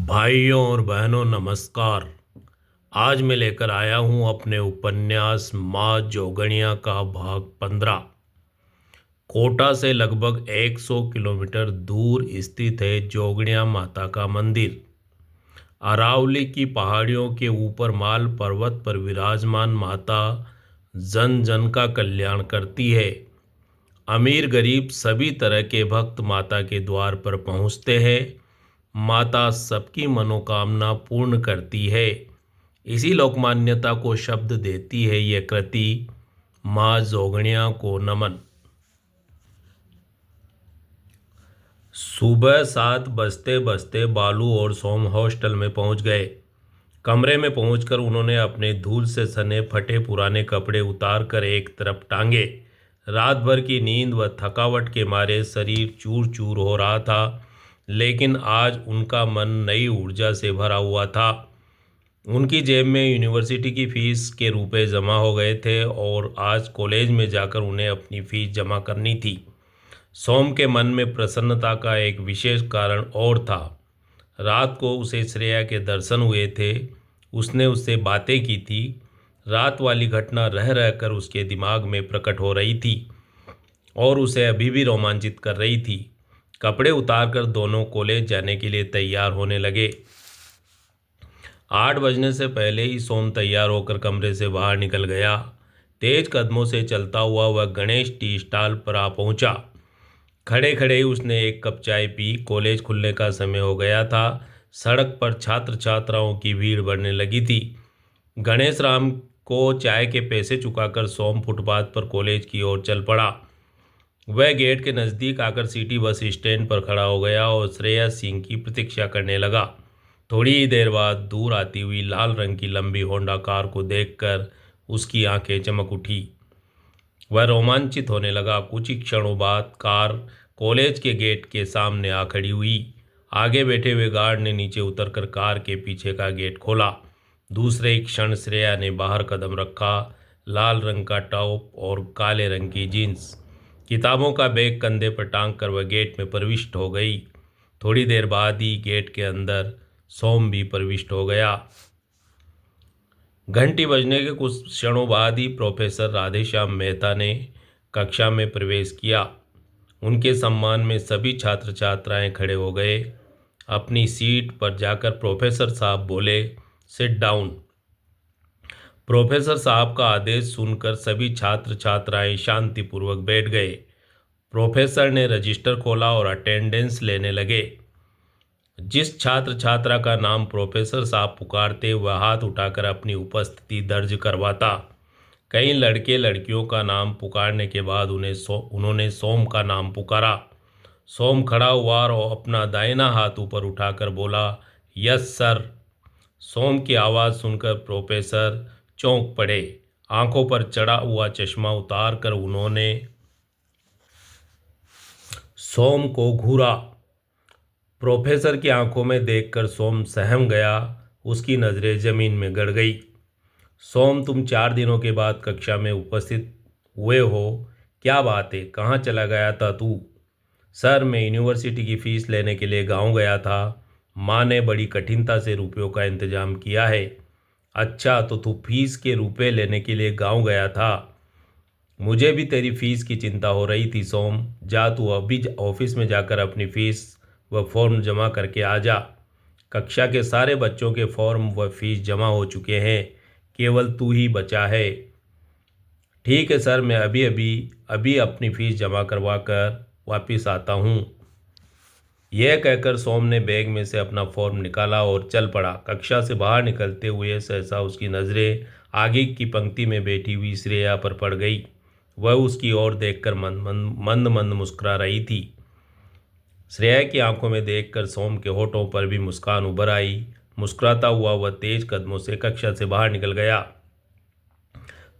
भाइयों और बहनों नमस्कार। आज मैं लेकर आया हूँ अपने उपन्यास माँ जोगणिया का भाग 15। कोटा से लगभग 100 किलोमीटर दूर स्थित है जोगणिया माता का मंदिर। अरावली की पहाड़ियों के ऊपर माल पर्वत पर विराजमान माता जन जन का कल्याण करती है। अमीर गरीब सभी तरह के भक्त माता के द्वार पर पहुँचते हैं। माता सबकी मनोकामना पूर्ण करती है। इसी लोकमान्यता को शब्द देती है यह कृति माँ जोगणिया को नमन। सुबह 7 बजते बजते बालू और सोम हॉस्टल में पहुंच गए। कमरे में पहुंचकर उन्होंने अपने धूल से सने फटे पुराने कपड़े उतार कर एक तरफ टांगे। रात भर की नींद व थकावट के मारे शरीर चूर चूर हो रहा था, लेकिन आज उनका मन नई ऊर्जा से भरा हुआ था। उनकी जेब में यूनिवर्सिटी की फ़ीस के रुपए जमा हो गए थे और आज कॉलेज में जाकर उन्हें अपनी फ़ीस जमा करनी थी। सोम के मन में प्रसन्नता का एक विशेष कारण और था। रात को उसे श्रेया के दर्शन हुए थे। उसने उससे बातें की थी। रात वाली घटना रह रहकर उसके दिमाग में प्रकट हो रही थी और उसे अभी भी रोमांचित कर रही थी। कपड़े उतारकर दोनों कॉलेज जाने के लिए तैयार होने लगे। 8 बजने से पहले ही सोम तैयार होकर कमरे से बाहर निकल गया। तेज कदमों से चलता हुआ वह गणेश टी स्टॉल पर आ पहुंचा। खड़े खड़े ही उसने एक कप चाय पी। कॉलेज खुलने का समय हो गया था। सड़क पर छात्र छात्राओं की भीड़ बढ़ने लगी थी। गणेश राम को चाय के पैसे चुकाकर सोम फुटपाथ पर कॉलेज की ओर चल पड़ा। वह गेट के नज़दीक आकर सिटी बस स्टैंड पर खड़ा हो गया और श्रेया सिंह की प्रतीक्षा करने लगा। थोड़ी ही देर बाद दूर आती हुई लाल रंग की लंबी होंडा कार को देखकर उसकी आंखें चमक उठी। वह रोमांचित होने लगा। कुछ ही क्षणों बाद कार कॉलेज के गेट के सामने आ खड़ी हुई। आगे बैठे हुए गार्ड ने नीचे उतरकर कार के पीछे का गेट खोला। दूसरे ही क्षण श्रेया ने बाहर कदम रखा। लाल रंग का टॉप और काले रंग की जीन्स, किताबों का बैग कंधे पर टांग कर वह गेट में प्रविष्ट हो गई। थोड़ी देर बाद ही गेट के अंदर सोम भी प्रविष्ट हो गया। घंटी बजने के कुछ क्षणों बाद ही प्रोफेसर राधेश्याम मेहता ने कक्षा में प्रवेश किया। उनके सम्मान में सभी छात्र छात्राएं खड़े हो गए। अपनी सीट पर जाकर प्रोफेसर साहब बोले, सिट डाउन। प्रोफेसर साहब का आदेश सुनकर सभी छात्र छात्राएं शांतिपूर्वक बैठ गए। प्रोफेसर ने रजिस्टर खोला और अटेंडेंस लेने लगे। जिस छात्र छात्रा का नाम प्रोफेसर साहब पुकारते वह हाथ उठाकर अपनी उपस्थिति दर्ज करवाता। कई लड़के लड़कियों का नाम पुकारने के बाद उन्होंने सोम का नाम पुकारा। सोम खड़ा हुआ और अपना दाहिना हाथ ऊपर उठाकर बोला, यस सर। सोम की आवाज़ सुनकर प्रोफेसर चौंक पड़े। आंखों पर चढ़ा हुआ चश्मा उतार कर उन्होंने सोम को घूरा। प्रोफेसर की आंखों में देखकर सोम सहम गया। उसकी नज़रें ज़मीन में गड़ गई। सोम, तुम 4 दिनों के बाद कक्षा में उपस्थित हुए हो। क्या बात है, कहाँ चला गया था तू? सर, मैं यूनिवर्सिटी की फ़ीस लेने के लिए गांव गया था। माँ ने बड़ी कठिनता से रुपयों का इंतज़ाम किया है। अच्छा, तो तू फीस के रुपए लेने के लिए गांव गया था। मुझे भी तेरी फीस की चिंता हो रही थी सोम। जा तू अभी ऑफिस में जाकर अपनी फ़ीस व फॉर्म जमा करके आ जा। कक्षा के सारे बच्चों के फॉर्म व फीस जमा हो चुके हैं, केवल तू ही बचा है। ठीक है सर, मैं अभी अपनी फ़ीस जमा करवा कर वापस आता हूँ। यह कहकर सोम ने बैग में से अपना फॉर्म निकाला और चल पड़ा। कक्षा से बाहर निकलते हुए सहसा उसकी नज़रें आगे की पंक्ति में बैठी हुई श्रेया पर पड़ गई। वह उसकी ओर देखकर मंद मंद मुस्कुरा रही थी। श्रेया की आंखों में देखकर सोम के होठों पर भी मुस्कान उभर आई। मुस्कुराता हुआ वह तेज कदमों से कक्षा से बाहर निकल गया।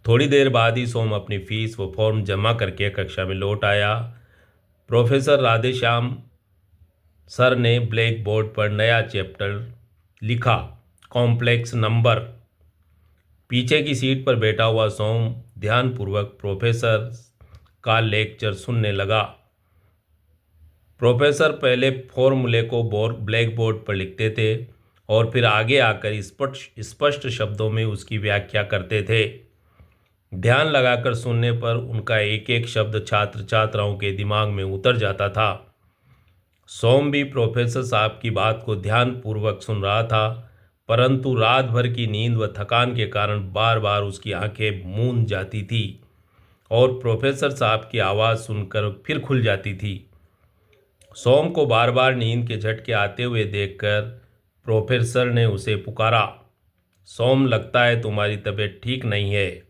थोड़ी देर बाद ही सोम अपनी फीस व फॉर्म जमा करके कक्षा में लौट आया। प्रोफेसर राधेश्याम सर ने ब्लैक बोर्ड पर नया चैप्टर लिखा, कॉम्प्लेक्स नंबर। पीछे की सीट पर बैठा हुआ सोम ध्यानपूर्वक प्रोफेसर का लेक्चर सुनने लगा। प्रोफेसर पहले फॉर्मूले को ब्लैक बोर्ड पर लिखते थे, और फिर आगे आकर स्पष्ट स्पष्ट शब्दों में उसकी व्याख्या करते थे। ध्यान लगाकर सुनने पर उनका एक एक शब्द छात्र छात्राओं के दिमाग में उतर जाता था। सोम भी प्रोफेसर साहब की बात को ध्यानपूर्वक सुन रहा था, परंतु रात भर की नींद व थकान के कारण बार बार उसकी आंखें मूंद जाती थी और प्रोफेसर साहब की आवाज़ सुनकर फिर खुल जाती थी। सोम को बार बार नींद के झटके आते हुए देखकर प्रोफेसर ने उसे पुकारा। सोम, लगता है तुम्हारी तबीयत ठीक नहीं है।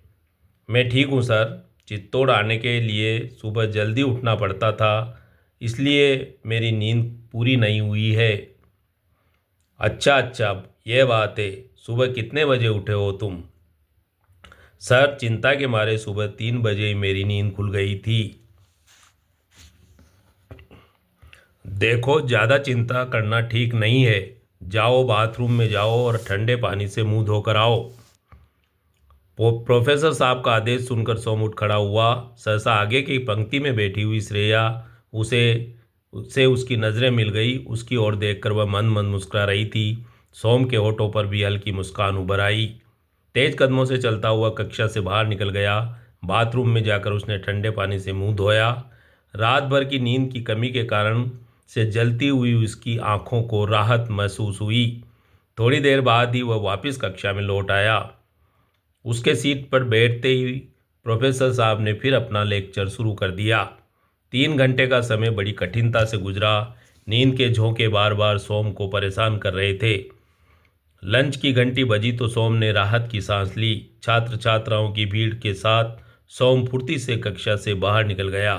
मैं ठीक हूँ सर। चित्तौड़ आने के लिए सुबह जल्दी उठना पड़ता था, इसलिए मेरी नींद पूरी नहीं हुई है। अच्छा अच्छा, यह बात है। सुबह कितने बजे उठे हो तुम? सर, चिंता के मारे सुबह 3 बजे ही मेरी नींद खुल गई थी। देखो, ज़्यादा चिंता करना ठीक नहीं है। जाओ, बाथरूम में जाओ और ठंडे पानी से मुंह धोकर आओ। प्रोफेसर साहब का आदेश सुनकर सोम उठ खड़ा हुआ। सहसा आगे की पंक्ति में बैठी हुई श्रेया उसे उससे उसकी नज़रें मिल गई। उसकी ओर देखकर वह मन मन मुस्कुरा रही थी। सोम के होठों पर भी हल्की मुस्कान उभर आई। तेज कदमों से चलता हुआ कक्षा से बाहर निकल गया। बाथरूम में जाकर उसने ठंडे पानी से मुंह धोया। रात भर की नींद की कमी के कारण से जलती हुई उसकी आंखों को राहत महसूस हुई। थोड़ी देर बाद ही वह वापस कक्षा में लौट आया। उसके सीट पर बैठते ही प्रोफेसर साहब ने फिर अपना लेक्चर शुरू कर दिया। 3 घंटे का समय बड़ी कठिनता से गुजरा। नींद के झोंके बार बार सोम को परेशान कर रहे थे। लंच की घंटी बजी तो सोम ने राहत की सांस ली। छात्र छात्राओं की भीड़ के साथ सोम फुर्ती से कक्षा से बाहर निकल गया।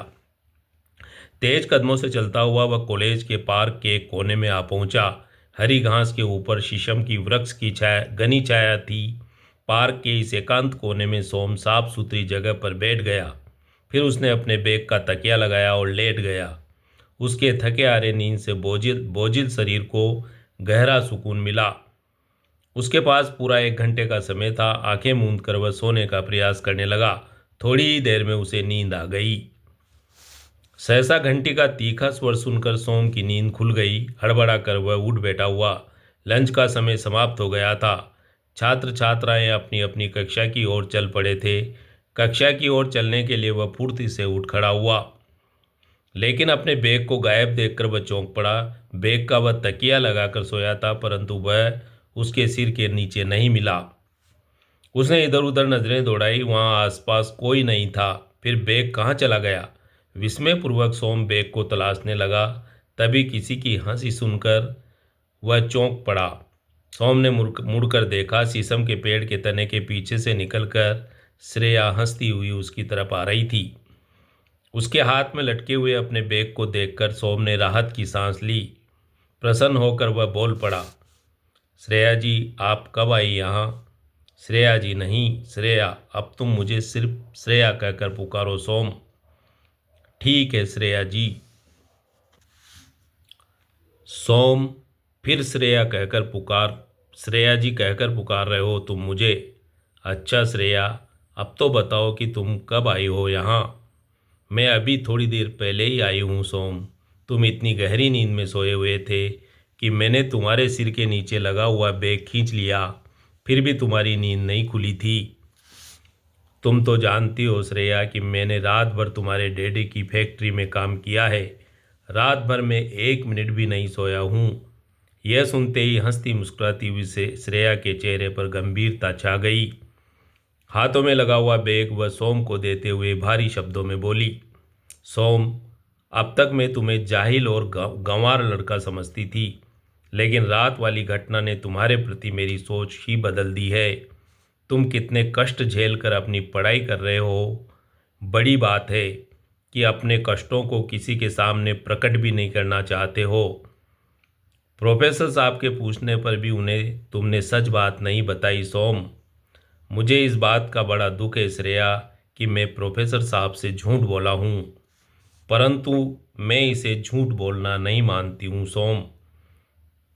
तेज कदमों से चलता हुआ वह कॉलेज के पार्क के एक कोने में आ पहुंचा। हरी घास के ऊपर शीशम की वृक्ष की छाया घनी छाया थी। पार्क के इस एकांत कोने में सोम साफ सुथरी जगह पर बैठ गया। फिर उसने अपने बैग का तकिया लगाया और लेट गया। उसके थके हारे नींद से बोझिल बोझिल शरीर को गहरा सुकून मिला। उसके पास पूरा 1 घंटे का समय था। आंखें मूंद कर वह सोने का प्रयास करने लगा। थोड़ी ही देर में उसे नींद आ गई। सहसा घंटी का तीखा स्वर सुनकर सोम की नींद खुल गई। हड़बड़ा कर वह उठ बैठा हुआ। लंच का समय समाप्त हो गया था। छात्र छात्राएं अपनी अपनी कक्षा की ओर चल पड़े थे। कक्षा की ओर चलने के लिए वह फुर्ती से उठ खड़ा हुआ, लेकिन अपने बैग को गायब देखकर वह चौंक पड़ा। बैग का वह तकिया लगाकर सोया था, परंतु वह उसके सिर के नीचे नहीं मिला। उसने इधर उधर नजरें दौड़ाई, वहां आसपास कोई नहीं था। फिर बैग कहाँ चला गया? विस्मयपूर्वक सोम बैग को तलाशने लगा। तभी किसी की हंसी सुनकर वह चौंक पड़ा। सोम ने मुड़कर देखा। शीशम के पेड़ के तने के पीछे से निकलकर श्रेया हंसती हुई उसकी तरफ आ रही थी। उसके हाथ में लटके हुए अपने बैग को देखकर सोम ने राहत की सांस ली। प्रसन्न होकर वह बोल पड़ा, श्रेया जी, आप कब आई यहाँ? श्रेया जी नहीं, श्रेया। अब तुम मुझे सिर्फ श्रेया कहकर पुकारो सोम। ठीक है श्रेया जी। सोम, फिर श्रेया जी कहकर पुकार रहे हो तुम मुझे? अच्छा श्रेया, अब तो बताओ कि तुम कब आई हो यहाँ? मैं अभी थोड़ी देर पहले ही आई हूँ सोम। तुम इतनी गहरी नींद में सोए हुए थे कि मैंने तुम्हारे सिर के नीचे लगा हुआ बैग खींच लिया, फिर भी तुम्हारी नींद नहीं खुली थी। तुम तो जानती हो श्रेया कि मैंने रात भर तुम्हारे डैडी की फैक्ट्री में काम किया है। रात भर में 1 मिनट भी नहीं सोया हूँ। यह सुनते ही हंसती मुस्कुराती हुई से श्रेया के चेहरे पर गंभीरता छा गई। हाथों में लगा हुआ बैग वह सोम को देते हुए भारी शब्दों में बोली, सोम, अब तक मैं तुम्हें जाहिल और गंवार लड़का समझती थी, लेकिन रात वाली घटना ने तुम्हारे प्रति मेरी सोच ही बदल दी है। तुम कितने कष्ट झेल कर अपनी पढ़ाई कर रहे हो। बड़ी बात है कि अपने कष्टों को किसी के सामने प्रकट भी नहीं करना चाहते हो। प्रोफेसर साहब के पूछने पर भी उन्हें तुमने सच बात नहीं बताई सोम। मुझे इस बात का बड़ा दुख है श्रेया कि मैं प्रोफेसर साहब से झूठ बोला हूँ, परंतु मैं इसे झूठ बोलना नहीं मानती हूँ सोम।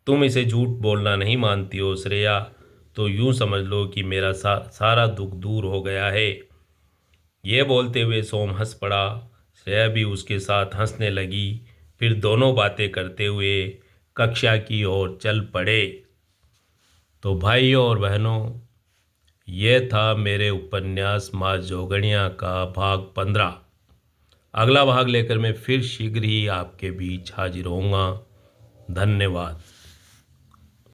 तुम इसे झूठ बोलना नहीं मानती हो श्रेया, तो यूँ समझ लो कि मेरा सारा दुख दूर हो गया है। ये बोलते हुए सोम हंस पड़ा। श्रेया भी उसके साथ हंसने लगी। फिर दोनों बातें करते हुए कक्षा की ओर चल पड़े। तो भाइयों और बहनों, ये था मेरे उपन्यास माँ जोगणिया का भाग 15। अगला भाग लेकर मैं फिर शीघ्र ही आपके बीच हाजिर होऊंगा। धन्यवाद।